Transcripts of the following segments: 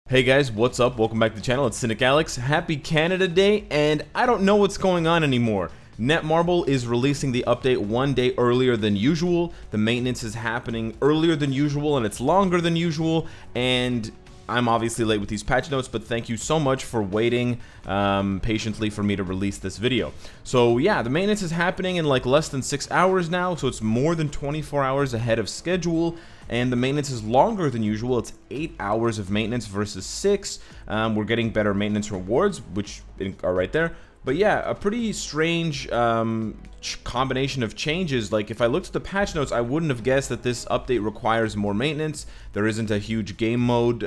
Hey guys, what's up? Welcome back to the channel. It's Cynicalex. Happy Canada Day, and I don't know what's going on anymore. Netmarble is releasing the update one day earlier than usual. The maintenance is happening earlier than usual, and it's longer than usual, and I'm obviously late with these patch notes, but thank you so much for waiting patiently for me to release this video. So yeah, the maintenance is happening in like less than 6 hours now, so it's more than 24 hours ahead of schedule, and the maintenance is longer than usual. It's 8 hours of maintenance versus 6. We're getting better maintenance rewards, which are right there. But yeah, a pretty strange combination of changes. Like, if I looked at the patch notes, I wouldn't have guessed that this update requires more maintenance. There isn't a huge game mode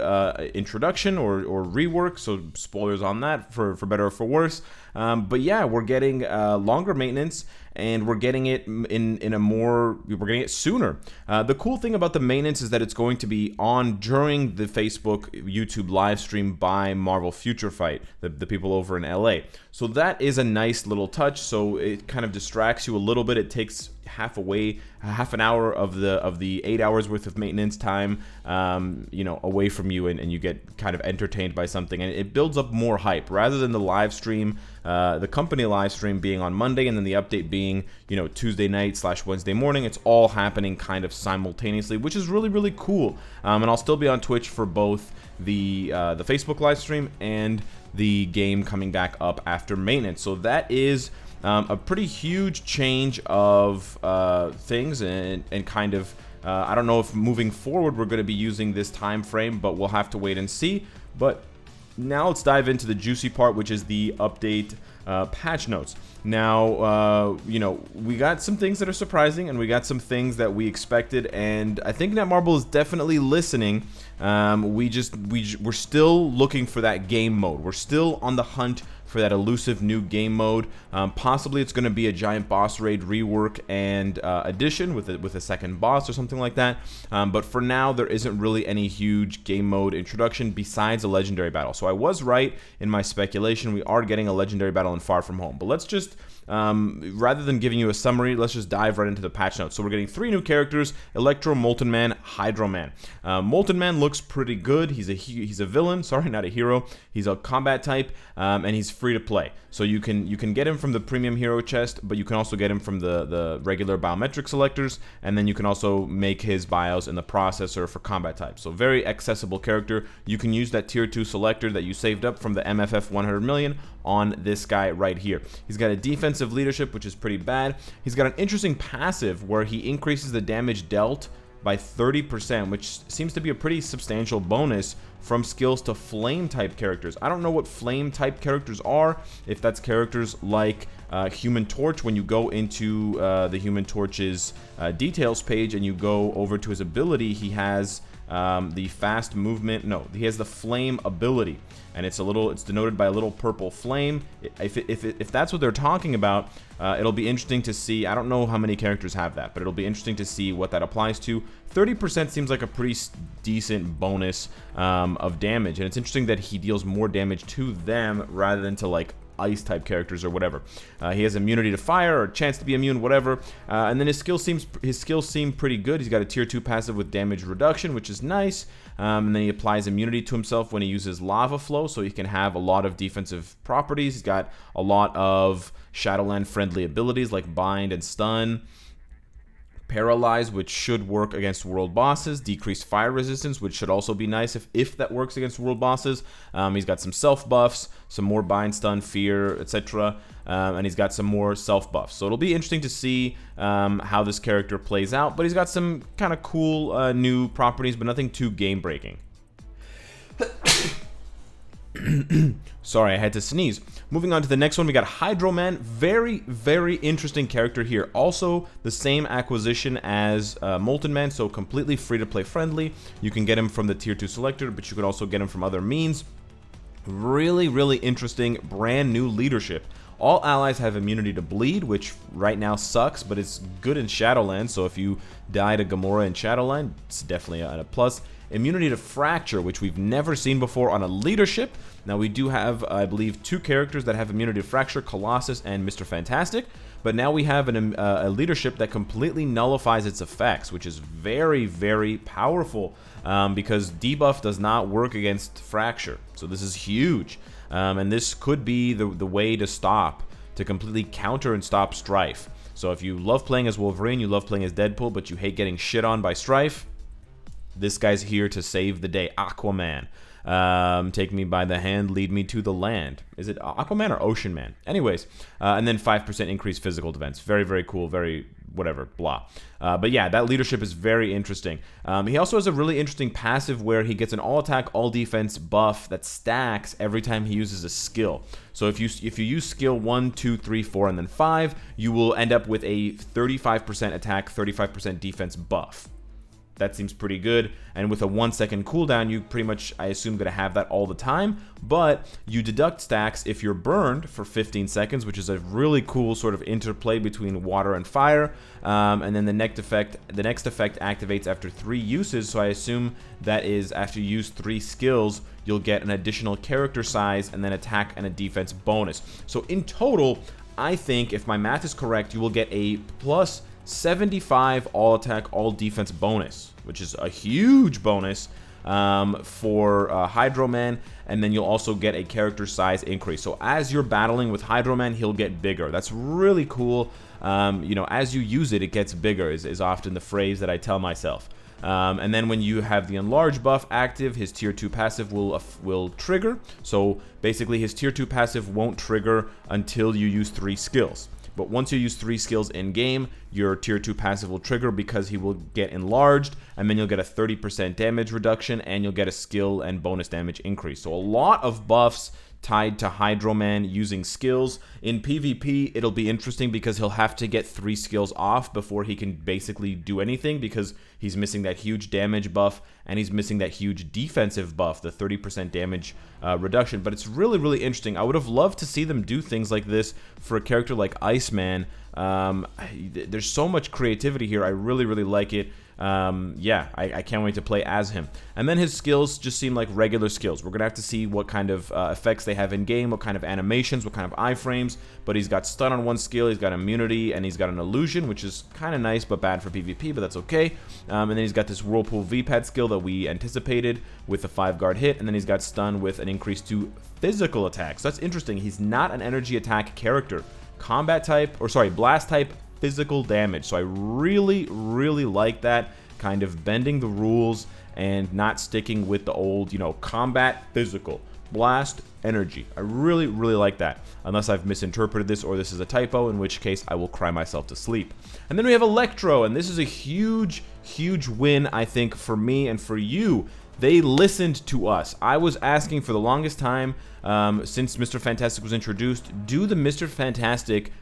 introduction or rework, so spoilers on that for better or for worse. But yeah, we're getting longer maintenance, and we're getting it we're getting it sooner. The cool thing about the maintenance is that it's going to be on during the Facebook YouTube live stream by Marvel Future Fight, the people over in LA. So that is a nice little touch. So it kind of distracts you a little bit. It takes half an hour of the 8 hours worth of maintenance time, away from you, and you get kind of entertained by something, and it builds up more hype rather than the live stream, the company live stream being on Monday and then the update being, Tuesday night / Wednesday morning. It's all happening kind of simultaneously, which is really cool. And I'll still be on Twitch for both the Facebook live stream and the game coming back up after maintenance. So that is a pretty huge change of things, and kind of I don't know if moving forward we're going to be using this time frame, but we'll have to wait and see. But now let's dive into the juicy part, which is the update patch notes. Now, we got some things that are surprising, and we got some things that we expected, and I think Netmarble is definitely listening. We're still looking for that game mode. We're still on the hunt for that elusive new game mode. Possibly it's going to be a giant boss raid rework and addition with a second boss or something like that. But for now, there isn't really any huge game mode introduction besides a legendary battle. So I was right in my speculation. We are getting a legendary battle in Far From Home. But let's just, rather than giving you a summary, let's just dive right into the patch notes. So we're getting 3 new characters: Electro, Molten Man, Hydro Man. Molten Man looks pretty good. He's a villain, sorry, not a hero. He's a combat type, and he's free to play. So you can get him from the premium hero chest, but you can also get him from the regular biometric selectors, and then you can also make his bios in the processor for combat types. So very accessible character. You can use that tier 2 selector that you saved up from the MFF 100 million on this guy right here. He's got a defensive leadership, which is pretty bad. He's got an interesting passive where he increases the damage dealt by 30%, which seems to be a pretty substantial bonus from skills to flame type characters. I don't know what flame type characters are, if that's characters like Human Torch. When you go into the Human Torch's details page and you go over to his ability, he has the fast movement. No, he has the flame ability, and it's denoted by a little purple flame. If that's what they're talking about, it'll be interesting to see. I don't know how many characters have that, but it'll be interesting to see what that applies to. 30% seems like a pretty decent bonus of damage, and it's interesting that he deals more damage to them rather than to like ice type characters or whatever. He has immunity to fire, or chance to be immune, whatever. And then his skills seem pretty good. He's got a tier 2 passive with damage reduction, which is nice. And then he applies immunity to himself when he uses lava flow, so he can have a lot of defensive properties. He's got a lot of Shadowland friendly abilities like bind and stun. Paralyze, which should work against world bosses. Decreased fire resistance, which should also be nice if that works against world bosses. He's got some self buffs, some more bind, stun, fear, etc. And he's got some more self buffs. So it'll be interesting to see how this character plays out. But he's got some kind of cool new properties, but nothing too game breaking. Sorry, I had to sneeze. Moving on to the next one, we got Hydro Man. Very interesting character here. Also, the same acquisition as Molten Man, so completely free-to-play friendly. You can get him from the tier 2 selector, but you could also get him from other means. Really interesting, brand new leadership. All allies have immunity to bleed, which right now sucks, but it's good in Shadowland, so if you die to Gamora in Shadowland, it's definitely a plus. Immunity to fracture, which we've never seen before on a leadership. Now we do have, I believe, 2 characters that have immunity to fracture, Colossus and Mr. Fantastic. but now we have a leadership that completely nullifies its effects, which is very, very powerful, because debuff does not work against fracture. So this is huge, and this could be the way to completely counter and stop Strife. So if you love playing as Wolverine, you love playing as Deadpool, but you hate getting shit on by Strife, this guy's here to save the day. Aquaman. Take me by the hand, lead me to the land. Is it Aquaman or Ocean Man? Anyways, and then 5% increased physical defense. Very, very cool. Very whatever, blah. But yeah, that leadership is very interesting. He also has a really interesting passive where he gets an all attack, all defense buff that stacks every time he uses a skill. So if you use skill 1, 2, 3, 4, and then 5, you will end up with a 35% attack, 35% defense buff. That seems pretty good, and with a 1 second cooldown, you pretty much, I assume, gonna have that all the time, but you deduct stacks if you're burned for 15 seconds, which is a really cool sort of interplay between water and fire, and then the next effect activates after 3 uses, so I assume that is after you use 3 skills, you'll get an additional character size and then attack and a defense bonus. So in total, I think, if my math is correct, you will get a plus 75 all attack, all defense bonus, which is a huge bonus for Hydro Man, and then you'll also get a character size increase. So as you're battling with Hydro Man, he'll get bigger. That's really cool. You know, as you use it, it gets bigger, is often the phrase that I tell myself. And then when you have the enlarge buff active, his tier 2 passive will trigger. So basically his tier 2 passive won't trigger until you use 3 skills. But once you use 3 skills in game, your tier 2 passive will trigger because he will get enlarged, and then you'll get a 30% damage reduction, and you'll get a skill and bonus damage increase. So a lot of buffs tied to Hydro Man using skills. In PvP, it'll be interesting because he'll have to get 3 skills off before he can basically do anything, because he's missing that huge damage buff and he's missing that huge defensive buff, the 30% damage reduction. But it's really, really interesting. I would have loved to see them do things like this for a character like Iceman. There's so much creativity here. I really, really like it. Yeah, I can't wait to play as him. And then his skills just seem like regular skills. We're gonna have to see what kind of effects they have in game, what kind of animations, what kind of iframes. But he's got stun on one skill, he's got immunity, and he's got an illusion, which is kind of nice but bad for PvP, but that's okay. And then he's got this Whirlpool V-Pad skill that we anticipated with a 5-guard hit, and then he's got stun with an increase to physical attacks. So that's interesting. He's not an energy attack character. Combat type, or sorry, blast type, physical damage. So I really, really like that, kind of bending the rules and not sticking with the old, you know, combat, physical, blast, energy. I really, really like that, unless I've misinterpreted this or this is a typo, in which case I will cry myself to sleep. And then we have Electro, and this is a huge, huge win, I think, for me and for you. They listened to us. I was asking for the longest time, since Mr. Fantastic was introduced, do the Mr. Fantastic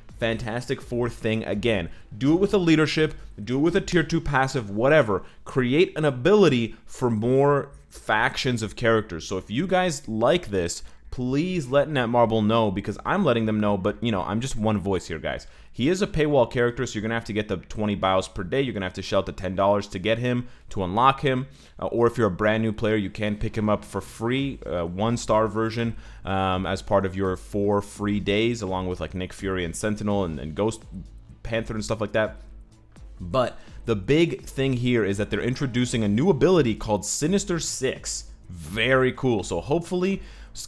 Four thing again. Do it with a leadership, do it with a tier 2 passive, whatever. Create an ability for more factions of characters. So if you guys like this, please let Netmarble know, because I'm letting them know, but you know, I'm just one voice here, guys. He is a paywall character, so you're gonna have to get the 20 bios per day. You're gonna have to shell out the $10 to get him, to unlock him, or if you're a brand new player, you can pick him up for free, 1-star version, as part of your 4 free days, along with like Nick Fury and Sentinel and Ghost Panther and stuff like that. But the big thing here is that they're introducing a new ability called Sinister 6. Very cool. So hopefully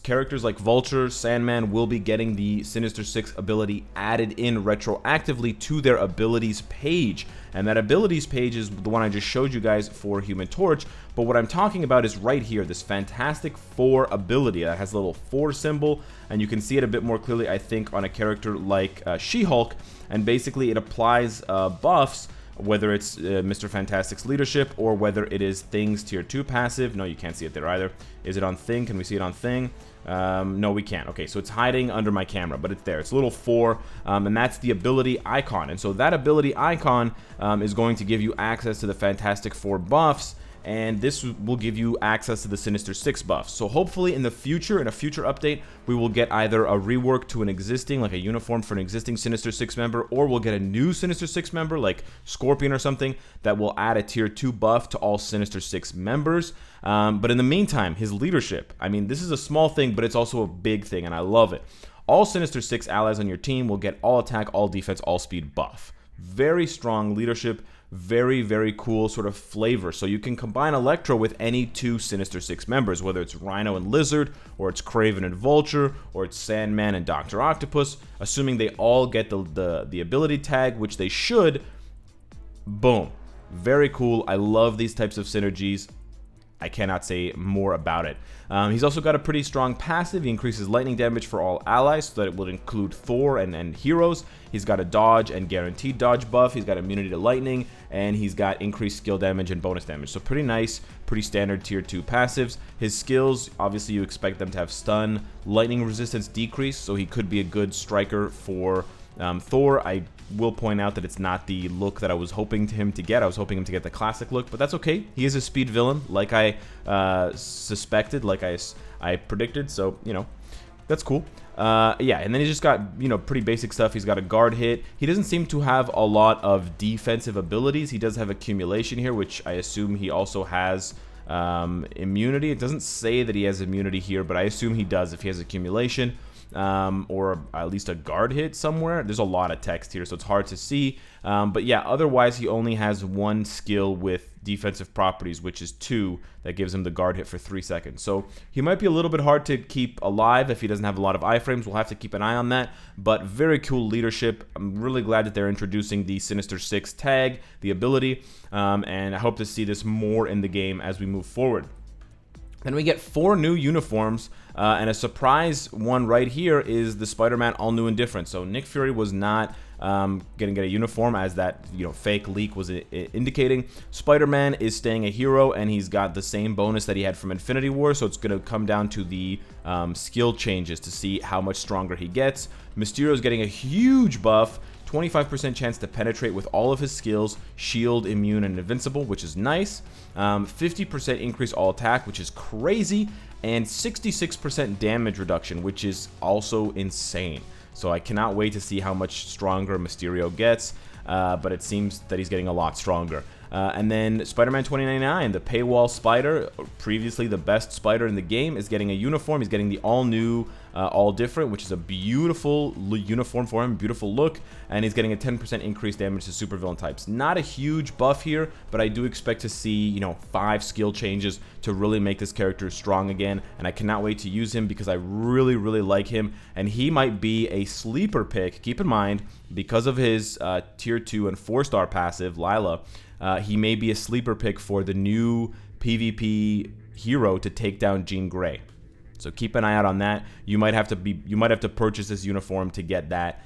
characters like Vulture, Sandman will be getting the Sinister 6 ability added in retroactively to their abilities page. And that abilities page is the one I just showed you guys for Human Torch. But what I'm talking about is right here, this Fantastic Four ability that has a little 4 symbol. And you can see it a bit more clearly, I think, on a character like She-Hulk. And basically it applies buffs, whether it's Mr. Fantastic's leadership or whether it is Thing's tier 2 passive. No, you can't see it there either. Is it on Thing? Can we see it on Thing? No, we can't. Okay, so it's hiding under my camera, but it's there. It's a little 4, and that's the ability icon. And so that ability icon is going to give you access to the Fantastic Four buffs, and this will give you access to the Sinister 6 buffs. So hopefully in the future, in a future update, we will get either a rework to an existing, like a uniform for an existing Sinister 6 member, or we'll get a new Sinister 6 member, like Scorpion or something, that will add a tier 2 buff to all Sinister 6 members. But in the meantime, his leadership, I mean, this is a small thing, but it's also a big thing, and I love it. All Sinister 6 allies on your team will get all attack, all defense, all speed buff. Very strong leadership, very, very cool sort of flavor. So you can combine Electro with any 2 Sinister 6 members, whether it's Rhino and Lizard, or it's Kraven and Vulture, or it's Sandman and Dr. Octopus, assuming they all get the ability tag, which they should. Boom. Very cool. I love these types of synergies. I cannot say more about it. He's also got a pretty strong passive. He increases lightning damage for all allies, so that it will include Thor and heroes. He's got a dodge and guaranteed dodge buff. He's got immunity to lightning, and he's got increased skill damage and bonus damage. So pretty nice, pretty standard tier 2 passives. His skills, obviously you expect them to have stun, lightning resistance decrease, so he could be a good striker for Thor. I will point out that it's not the look that I was hoping him to get. I was hoping him to get the classic look, but that's okay. He is a speed villain, like I suspected, like I predicted, so, you know, that's cool. Yeah, and then he's just got, you know, pretty basic stuff. He's got a guard hit. He doesn't seem to have a lot of defensive abilities. He does have accumulation here, which I assume he also has immunity. It doesn't say that he has immunity here, but I assume he does if he has accumulation. Or at least a guard hit somewhere. There's a lot of text here, so it's hard to see. But yeah, otherwise he only has 1 skill with defensive properties, which is 2, that gives him the guard hit for 3 seconds. So he might be a little bit hard to keep alive if he doesn't have a lot of iframes. We'll have to keep an eye on that, but very cool leadership. I'm really glad that they're introducing the Sinister 6 tag, the ability, and I hope to see this more in the game as we move forward. Then we get 4 new uniforms, and a surprise one right here is the SpiderMan all new and different. So Nick Fury was not going to get a uniform, as that, you know, fake leak was indicating. SpiderMan is staying a hero, and he's got the same bonus that he had from Infinity War, so it's going to come down to the skill changes to see how much stronger he gets. Mysterio's getting a huge buff, 25% chance to penetrate with all of his skills, shield, immune, and invincible, which is nice. 50% increase all attack, which is crazy, and 66% damage reduction, which is also insane. So I cannot wait to see how much stronger Mysterio gets, but it seems that he's getting a lot stronger. And then Spider-Man 2099, the paywall spider, previously the best spider in the game, is getting a uniform. He's getting the all-new, all-different, which is a beautiful uniform for him, beautiful look, and he's getting a 10% increased damage to supervillain types. Not a huge buff here, but I do expect to see, you know, 5 skill changes to really make this character strong again, and I cannot wait to use him because I really, really like him, and he might be a sleeper pick. Keep in mind, because of his tier 2 and 4-star passive, Lila, he may be a sleeper pick for the new PvP hero to take down Jean Grey. So keep an eye out on that. You might have to purchase this uniform to get that.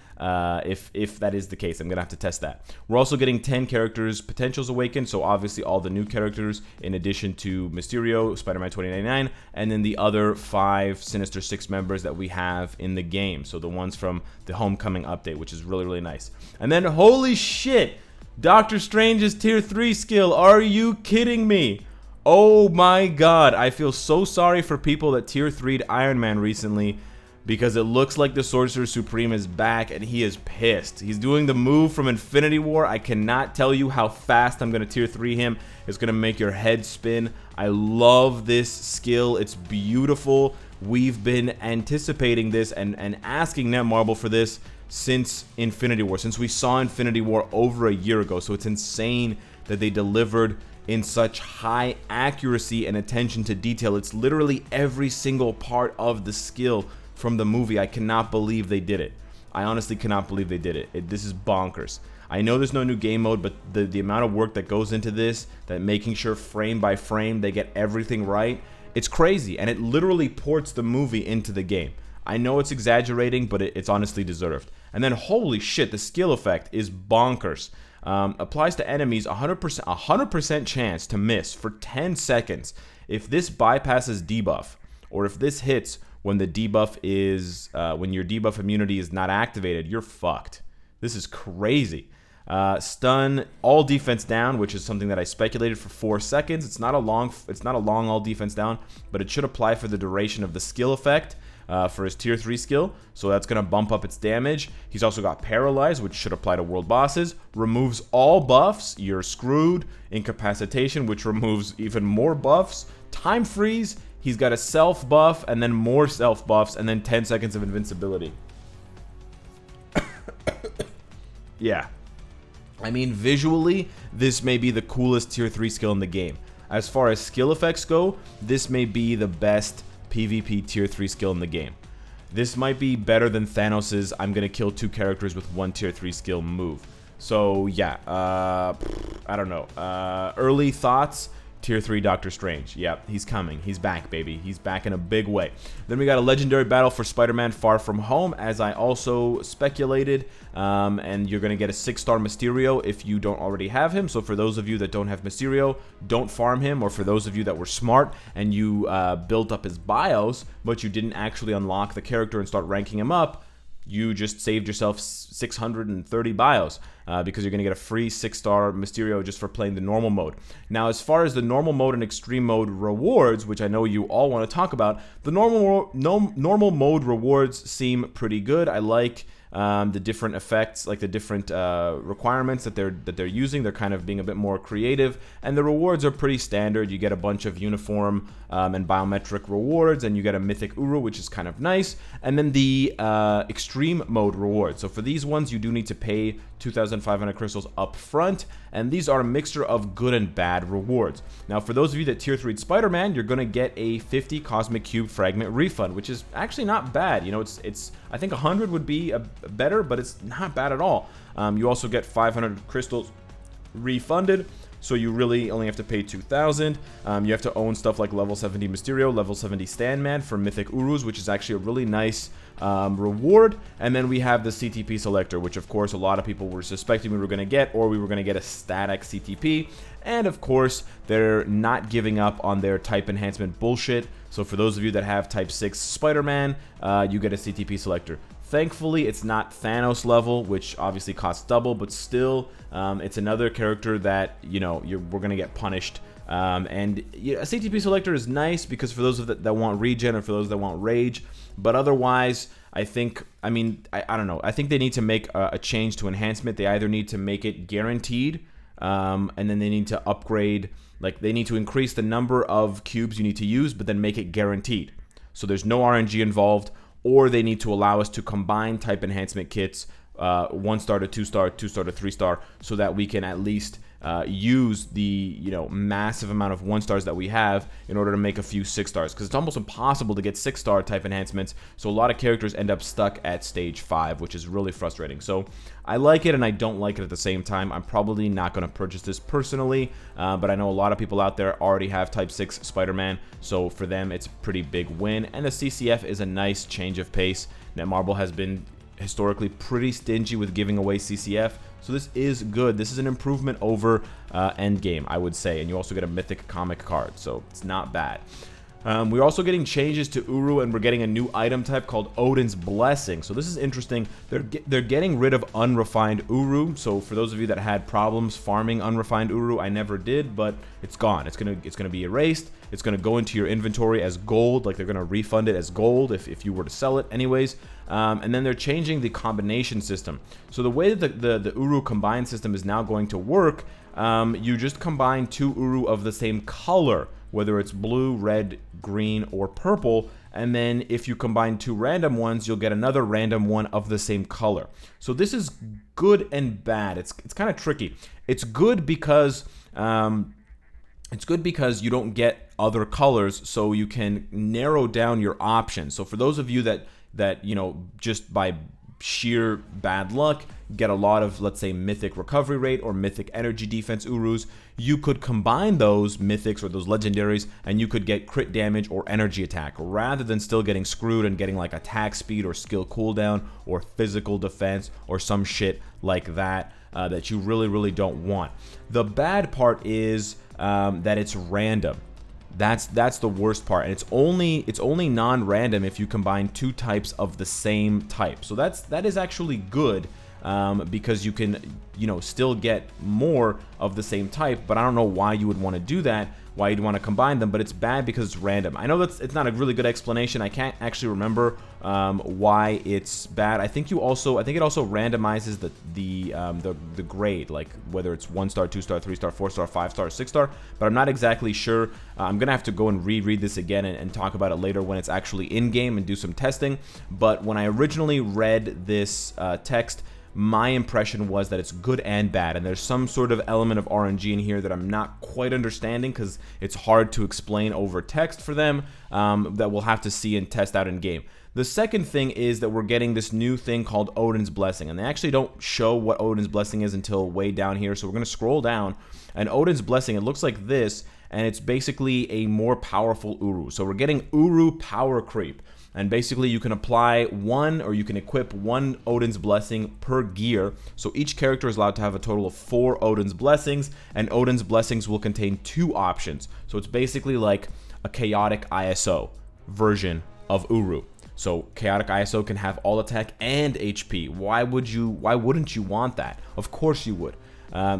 If that is the case, I'm gonna have to test that. We're also getting 10 characters potentials awakened, so obviously all the new characters in addition to Mysterio, Spider-Man 2099, and then the other 5 Sinister 6 members that we have in the game. So the ones from the Homecoming update, which is really, really nice. And then holy shit, Doctor Strange's tier 3 skill. Are you kidding me? Oh my god, I feel so sorry for people that tier 3'd Iron Man recently, because it looks like the Sorcerer Supreme is back and he is pissed. He's doing the move from Infinity War. I cannot tell you how fast I'm going to tier 3 him. It's going to make your head spin. I love this skill. It's beautiful. We've been anticipating this and asking Netmarble for this since Infinity War, since we saw Infinity War over a year ago. So it's insane that they delivered in such high accuracy and attention to detail. It's literally every single part of the skill from the movie. I cannot believe they did it. I honestly cannot believe they did it. This is bonkers. I know there's no new game mode, but the amount of work that goes into this, that making sure frame by frame they get everything right, it's crazy, and it literally ports the movie into the game. I know it's exaggerating, but it's honestly deserved. And then holy shit, the skill effect is bonkers. Applies to enemies 100% chance to miss for 10 seconds. If this bypasses debuff, or if this hits when the debuff is when your debuff immunity is not activated, you're fucked. This is crazy. Stun all defense down, which is something that I speculated for 4 seconds. It's not a long all defense down, but it should apply for the duration of the skill effect. For his tier 3 skill, so that's going to bump up its damage. He's also got Paralyze, which should apply to world bosses. Removes all buffs, you're screwed. Incapacitation, which removes even more buffs. Time Freeze, he's got a self buff, and then more self buffs, and then 10 seconds of invincibility. yeah. I mean, visually, this may be the coolest tier 3 skill in the game. As far as skill effects go, this may be the best PvP tier 3 skill in the game. This might be better than Thanos's I'm gonna kill 2 characters with 1 tier 3 skill move. So yeah, I don't know. Early thoughts, tier 3 Doctor Strange. Yep, he's coming. He's back, baby. He's back in a big way. Then we got a legendary battle for Spider-Man Far From Home, as I also speculated. And you're going to get a 6-star Mysterio if you don't already have him. So for those of you that don't have Mysterio, don't farm him. Or for those of you that were smart and you built up his bios, but you didn't actually unlock the character and start ranking him up, you just saved yourself 630 bios because you're going to get a free 6-star Mysterio just for playing the normal mode. Now, as far as the normal mode and extreme mode rewards, which I know you all want to talk about, the normal mode rewards seem pretty good. I like the different effects, like the different requirements that they're using. They're kind of being a bit more creative, and the rewards are pretty standard. You get a bunch of uniform and biometric rewards, and you get a mythic Uru, which is kind of nice, and then the extreme mode rewards. So for these ones, you do need to pay 2,500 crystals up front, and these are a mixture of good and bad rewards. Now, for those of you that tier 3'd Spider-Man, you're going to get a 50 Cosmic Cube fragment refund, which is actually not bad. You know, it's I think 100 would be better, but it's not bad at all. You also get 500 crystals refunded, so you really only have to pay 2,000. You have to own stuff like level 70 Mysterio, level 70 Sandman for Mythic Urus, which is actually a really nice reward. And then we have the CTP selector, which of course a lot of people were suspecting we were going to get, or we were going to get a static CTP. And of course, they're not giving up on their type enhancement bullshit. So for those of you that have type 6 Spider-Man, you get a CTP selector. Thankfully, it's not Thanos level, which obviously costs double, but still, it's another character that, you know, we're going to get punished. And yeah, a CTP selector is nice because for those that want regen or for those that want rage, but otherwise, I think, I mean, I don't know. I think they need to make a change to enhancement. They either need to make it guaranteed, and then they need to upgrade, like they need to increase the number of cubes you need to use, but then make it guaranteed. So there's no RNG involved, or they need to allow us to combine type enhancement kits, 1-star to 2-star, 2-star to 3-star, so that we can at least use the, you know, massive amount of 1-stars that we have in order to make a few 6-stars, because it's almost impossible to get 6-star type enhancements. So a lot of characters end up stuck at stage 5, which is really frustrating. So I like it and I don't like it at the same time. I'm probably not going to purchase this personally, but I know a lot of people out there already have type 6 Spider-Man, so for them it's a pretty big win. And the CCF is a nice change of pace. Netmarble has been historically pretty stingy with giving away CCF, so this is good. This is an improvement over Endgame, I would say, and you also get a mythic comic card, so it's not bad. We're also getting changes to Uru, and we're getting a new item type called Odin's Blessing. So this is interesting. They're getting rid of unrefined Uru. So for those of you that had problems farming unrefined Uru, I never did, but it's gone. It's gonna be erased. It's gonna go into your inventory as gold, like they're gonna refund it as gold if you were to sell it anyways. And then they're changing the combination system. So the way that the Uru combine system is now going to work, you just combine 2 Uru of the same color, whether it's blue, red, green, or purple, and then if you combine 2 random ones, you'll get another random one of the same color. So this is good and bad. It's kind of tricky. It's good because you don't get other colors, so you can narrow down your options. So for those of you that you know, just by sheer bad luck get a lot of, let's say, mythic recovery rate or mythic energy defense Urus, you could combine those mythics or those legendaries and you could get crit damage or energy attack rather than still getting screwed and getting like attack speed or skill cooldown or physical defense or some shit like that that you really don't want. The bad part is that it's random. That's the worst part, and it's only non-random if you combine 2 types of the same type. So that is actually good, because you can, you know, still get more of the same type. But I don't know why you would want to do that, why you'd want to combine them. But it's bad because it's random. I know it's not a really good explanation. I can't actually remember why it's bad. I think it also randomizes the grade, like whether it's 1-star, 2-star, 3-star, 4-star, 5-star, 6-star. But I'm not exactly sure. I'm gonna have to go and reread this again and talk about it later when it's actually in game and do some testing. But when I originally read this text, my impression was that it's good and bad, and there's some sort of element of RNG in here that I'm not quite understanding because it's hard to explain over text for them, that we'll have to see and test out in game. The second thing is that we're getting this new thing called Odin's Blessing, and they actually don't show what Odin's Blessing is until way down here, so we're going to scroll down, and Odin's Blessing, it looks like this, and it's basically a more powerful Uru. So we're getting Uru Power Creep, and basically you can apply one, or you can equip one Odin's Blessing per gear, so each character is allowed to have a total of 4 Odin's Blessings, and Odin's Blessings will contain 2 options, so it's basically like a chaotic ISO version of Uru. So chaotic ISO can have all attack and HP. Why wouldn't you want that? Of course you would.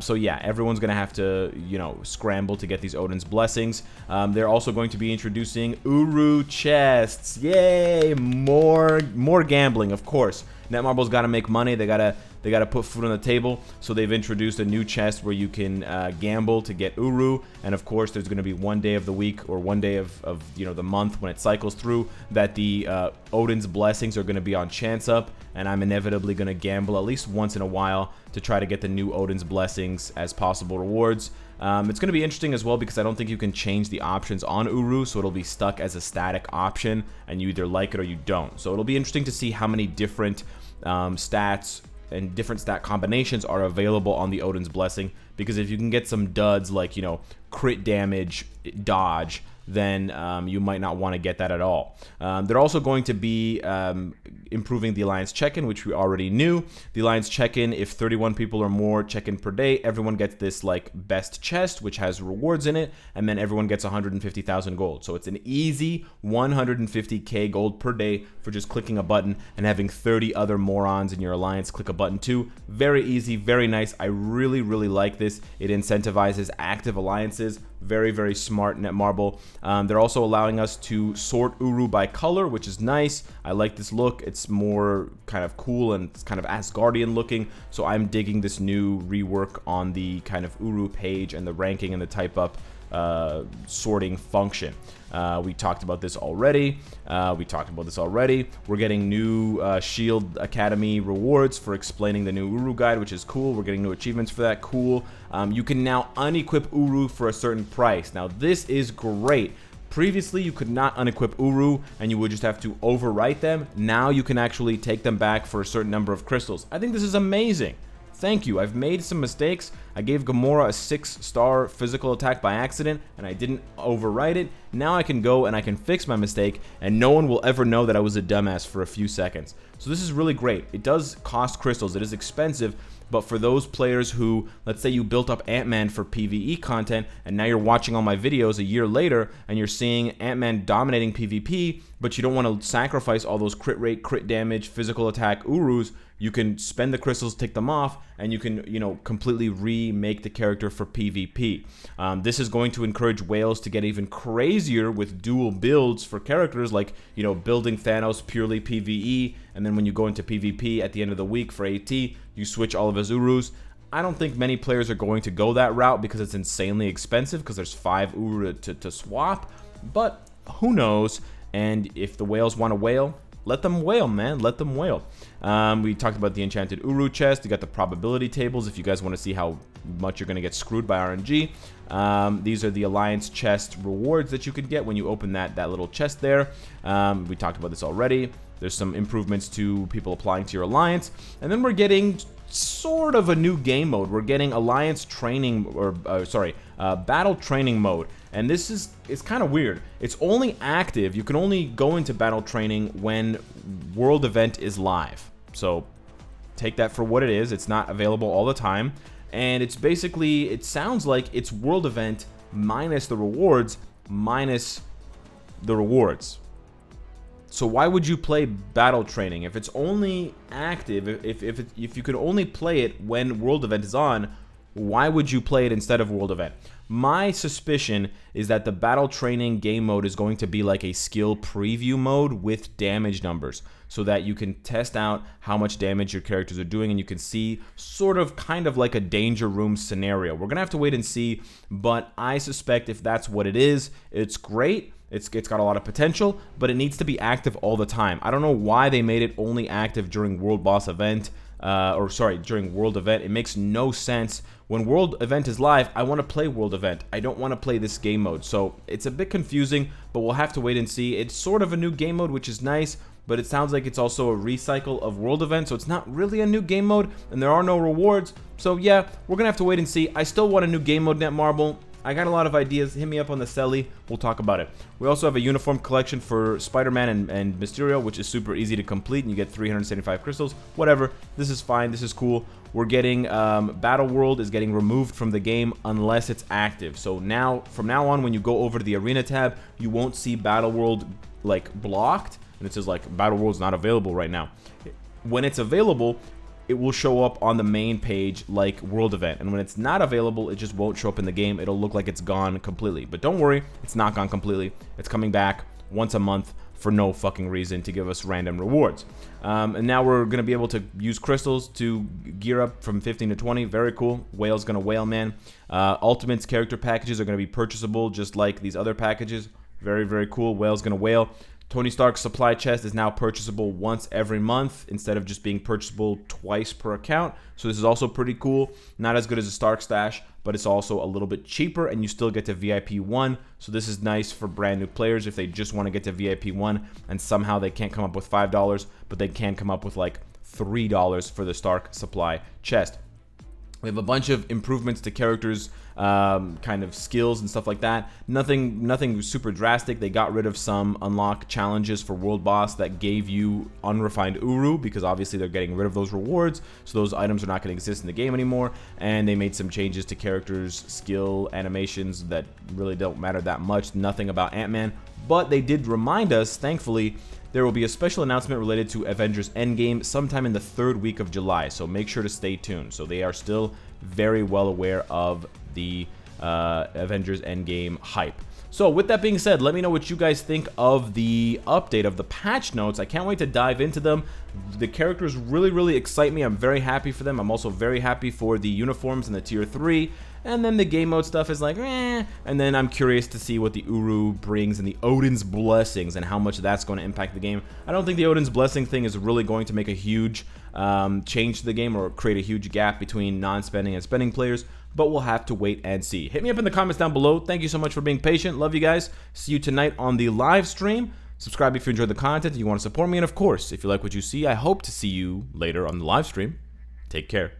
So yeah, everyone's gonna have to, you know, scramble to get these Odin's Blessings. They're also going to be introducing Uru chests. Yay! More gambling, of course. Netmarble's got to make money. They gotta put food on the table. So they've introduced a new chest where you can gamble to get Uru, and of course there's going to be one day of the week or one day of you know, the month when it cycles through that the Odin's Blessings are going to be on chance up, and I'm inevitably going to gamble at least once in a while to try to get the new Odin's Blessings as possible rewards. It's going to be interesting as well because I don't think you can change the options on Uru, so it'll be stuck as a static option, and you either like it or you don't. So it'll be interesting to see how many different stats and different stat combinations are available on the Odin's Blessing, because if you can get some duds like, you know, crit damage, dodge, then you might not want to get that at all. They're also going to be improving the Alliance check-in, which we already knew. The Alliance check-in, if 31 people or more check in per day, everyone gets this like best chest, which has rewards in it, and then everyone gets 150,000 gold. So it's an easy 150k gold per day for just clicking a button and having 30 other morons in your Alliance click a button too. Very easy, very nice. I really like this. It incentivizes active alliances. Very, very smart, Netmarble. They're also allowing us to sort Uru by color, which is nice. I like this look. It's more kind of cool and it's kind of Asgardian looking. So I'm digging this new rework on the kind of Uru page and the ranking and the type up sorting function. We talked about this already. We're getting new Shield Academy rewards for explaining the new Uru guide, which is cool. We're getting new achievements for that. Cool. You can now unequip Uru for a certain price. Now this is great. Previously, you could not unequip Uru, and you would just have to overwrite them. Now you can actually take them back for a certain number of crystals. I think this is amazing. Thank you. I've made some mistakes. I gave Gamora a 6-star physical attack by accident, and I didn't overwrite it. Now I can go and I can fix my mistake, and no one will ever know that I was a dumbass for a few seconds. So this is really great. It does cost crystals. It is expensive, but for those players who, let's say you built up Ant-Man for PvE content, and now you're watching all my videos a year later, and you're seeing Ant-Man dominating PvP, but you don't want to sacrifice all those crit rate, crit damage, physical attack Urus, you can spend the crystals, take them off, and you can, you know, completely remake the character for PvP. This is going to encourage whales to get even crazier with dual builds for characters, like, you know, building Thanos purely PvE, and then when you go into PvP at the end of the week for AT, you switch all of his Urus. I don't think many players are going to go that route because it's insanely expensive, because there's 5 Uru to swap, but who knows? And if the whales want to whale, let them whale, man. Let them whale. We talked about the Enchanted Uru chest. You got the probability tables if you guys want to see how much you're going to get screwed by RNG. These are the Alliance chest rewards that you can get when you open that little chest there. We talked about this already. There's some improvements to people applying to your Alliance. And then we're getting sort of a new game mode. We're getting Alliance training, or battle training mode. And this is, it's kind of weird. It's only active. You can only go into battle training when World Event is live. So take that for what it is. It's not available all the time. And it's basically, it sounds like it's World Event minus the rewards, So why would you play battle training? If it's only active, if you could only play it when World Event is on, why would you play it instead of World Event? My suspicion is that the battle training game mode is going to be like a skill preview mode with damage numbers, so that you can test out how much damage your characters are doing, and you can see sort of kind of like a danger room scenario. We're gonna have to wait and see, but I suspect if that's what it is, it's great. It's got a lot of potential, but it needs to be active all the time. I don't know why they made it only active during World Boss Event. or sorry, during World Event. It makes no sense. When World Event is live, I want to play World Event. I don't want to play this game mode. So it's a bit confusing, but we'll have to wait and see. It's sort of a new game mode, which is nice, but it sounds like it's also a recycle of World Event, so it's not really a new game mode, and there are no rewards. So yeah, we're gonna have to wait and see. I still want a new game mode, Netmarble. I got a lot of ideas. Hit me up on the Celly. We'll talk about it. We also have a uniform collection for SpiderMan and Mysterio, which is super easy to complete, and you get 375 crystals. Whatever. This is fine. This is cool. We're getting Battle World is getting removed from the game unless it's active. So now, from now on, when you go over to the Arena tab, you won't see Battle World like blocked, and it says like Battle World's not available right now. When it's available, it will show up on the main page like World Event, and when it's not available, it just won't show up in the game. It'll look like it's gone completely, but don't worry, it's not gone completely. It's coming back once a month for no fucking reason to give us random rewards. And now we're gonna be able to use crystals to gear up from 15 to 20. Very cool. Whale's gonna whale, man. Ultimates character packages are gonna be purchasable just like these other packages. Very, very cool. Whale's gonna whale. Tony Stark's supply chest is now purchasable once every month instead of just being purchasable twice per account. So this is also pretty cool. Not as good as a Stark stash, but it's also a little bit cheaper, and you still get to VIP 1. So this is nice for brand new players if they just want to get to VIP 1 and somehow they can't come up with $5, but they can come up with like $3 for the Stark supply chest. We have a bunch of improvements to characters, kind of skills and stuff like that. Nothing super drastic. They got rid of some unlock challenges for World Boss that gave you unrefined Uru, because obviously they're getting rid of those rewards, so those items are not going to exist in the game anymore. And they made some changes to characters' skill animations that really don't matter that much. Nothing about Ant-Man, but they did remind us, thankfully, there will be a special announcement related to Avengers Endgame sometime in the 3rd week of July, so make sure to stay tuned. So they are still very well aware of the Avengers Endgame hype. So with that being said, let me know what you guys think of the update, of the patch notes. I can't wait to dive into them. The characters really, really excite me. I'm very happy for them. I'm also very happy for the uniforms and the tier 3. And then the game mode stuff is like, eh. And then I'm curious to see what the Uru brings and the Odin's Blessings and how much that's going to impact the game. I don't think the Odin's Blessing thing is really going to make a huge change to the game or create a huge gap between non-spending and spending players, but we'll have to wait and see. Hit me up in the comments down below. Thank you so much for being patient. Love you guys. See you tonight on the live stream. Subscribe if you enjoyed the content and you want to support me. And of course, if you like what you see, I hope to see you later on the live stream. Take care.